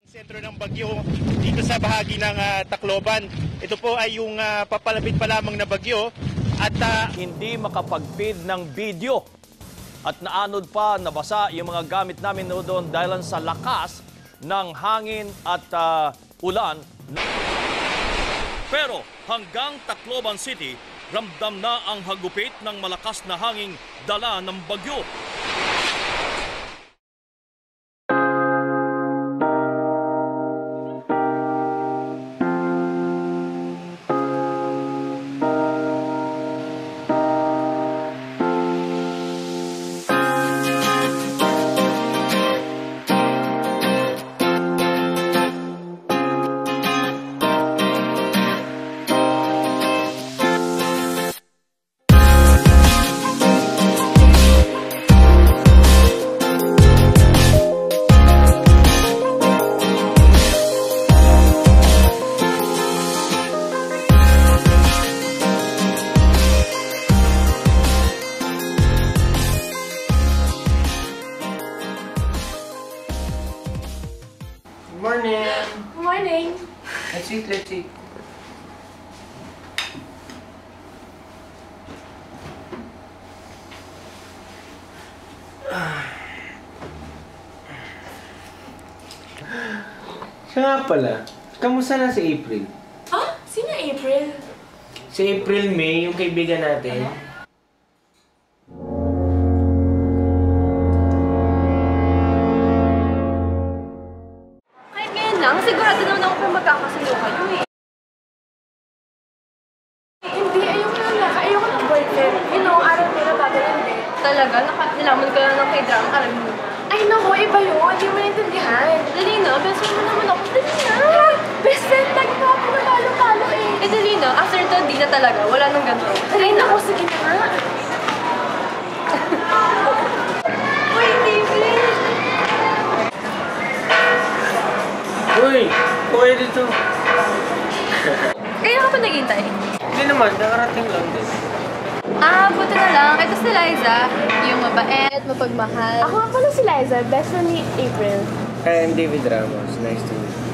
Sentro ng bagyo dito sa bahagi ng Tacloban. Ito po ay yung papalapit pa lamang na bagyo at hindi makapag-feed ng video. At naanod pa, nabasa yung mga gamit namin doon dahil sa lakas ng hangin at ulan. Pero hanggang Tacloban City, ramdam na ang hagupit ng malakas na hangin dala ng bagyo. Morning. Morning. Let's eat, let's eat. Siya nga pala, kamusta na si April? Ah? Sino April? Si April May, yung kaibigan natin. Kahit ngayon lang, sigurado naman ako kung magkakasundo kayo eh. Hindi, ayoko na lang. Ayoko ng boyfriend. You know, araw nila bago lang din. Talaga? Nilaman ka lang ng k-drama, alam mo. Ay naku, iba yun. Hindi mo naintindihan. Dali na, best friend mo naman ako. Dali na! Best friend, lagi na ako napalo-palo eh. Eh dali na, after to, di na talaga. Wala nang ganito. Ay naku, sige na nga. Uy, David! Uy, kuya dito. Kaya ka pa naghintay? Hindi naman, nakarating lang din. Ah, buti na lang. Ito si Liza, yung mabait, mapagmahal. Ako nga pala si Liza, best friend ni April. I'm David Ramos. Nice to meet you.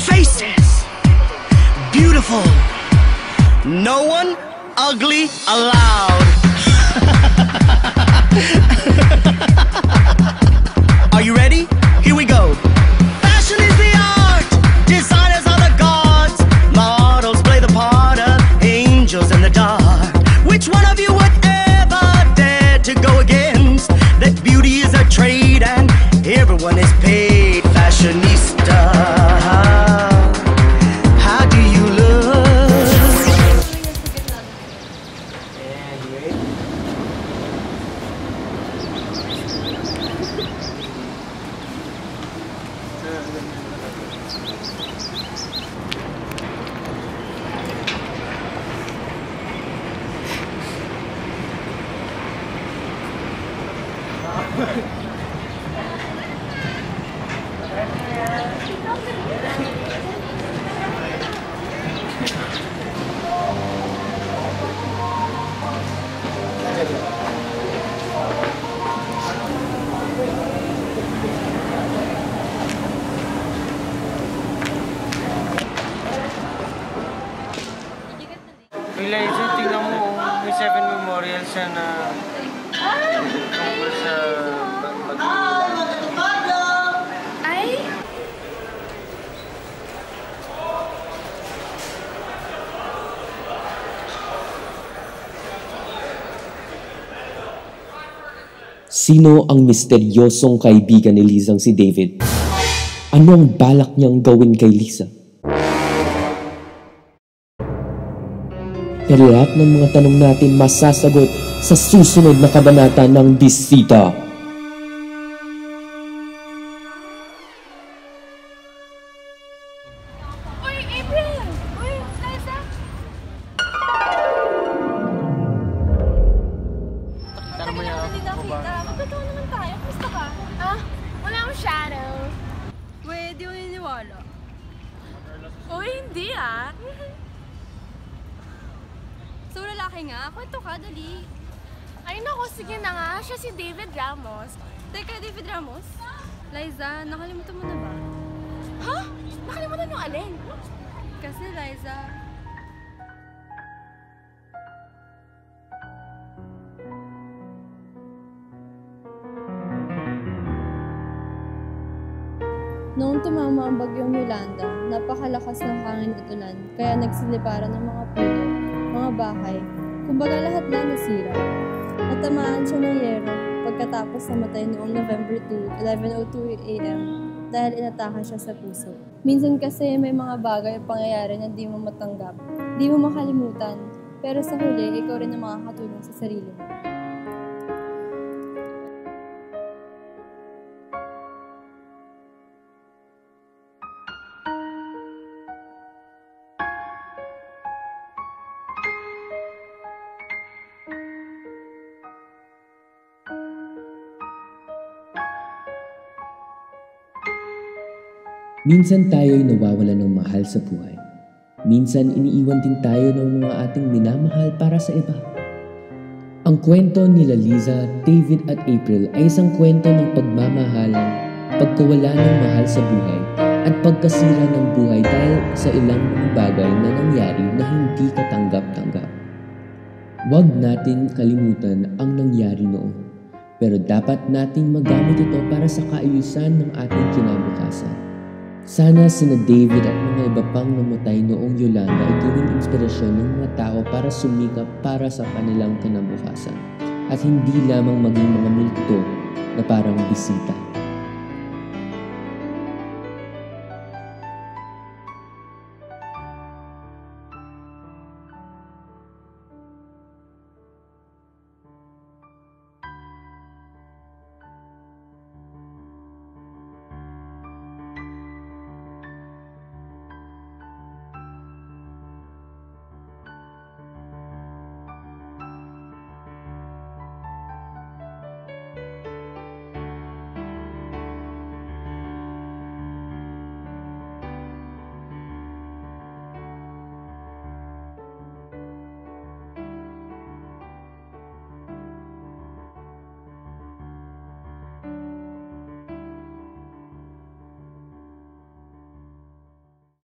Faces, beautiful, no one ugly allowed. Are you ready? Here we go. Fashion is the art, designers are the gods, models play the part of angels in the dark. Which one of you would ever dare to go against that? Beauty is a trade and everyone is paid. Fashionista, how do you look? Anyway. Eliza, tingnan mo, may 7 memorials siya na tungkol sa Ay? Sino ang misteryosong kaibigan ni Lizang si David? Ano ang balak niyang gawin kay Liza? Pero lahat ng mga tanong natin masasagot sa susunod na kabanata ng Bisita. Uy, April! Uy, Liza! lalaki nga. Kwento ka, dali. Ay naku, sige na nga. Siya si David Ramos. Teka, David Ramos? Liza, nakalimutan mo na ba? Ha? Nakalimutan yung alin? Kasi, Liza, noong tumama ang bagyong Yolanda, napakalakas ng hangin at ulan, kaya nagsiliparan ng mga puno, mga bahay, kumbaga lahat na nasira. Natamaan siya ng yero pagkatapos namatay noong November 2, 11:02 a.m. dahil inatake siya sa puso. Minsan kasi may mga bagay at pangyayari na di mo matanggap, di mo makalimutan, pero sa huli, ikaw rin ang makakatulong sa sarili mo. Minsan tayo'y nawawala ng mahal sa buhay. Minsan iniiwan din tayo ng mga ating minamahal para sa iba. Ang kwento nila Liza, David at April ay isang kwento ng pagmamahalan, pagkawala ng mahal sa buhay, at pagkasira ng buhay dahil sa ilang mga bagay na nangyari na hindi katanggap-tanggap. Huwag natin kalimutan ang nangyari noon, pero dapat nating magamit ito para sa kaayusan ng ating kinabukasan. Sana sina David at mga iba pang namatay noong Yolanda ay gawing inspirasyon ng mga tao para sumikap para sa kanilang kinabukasan at hindi lamang maging mga multo na parang bisita.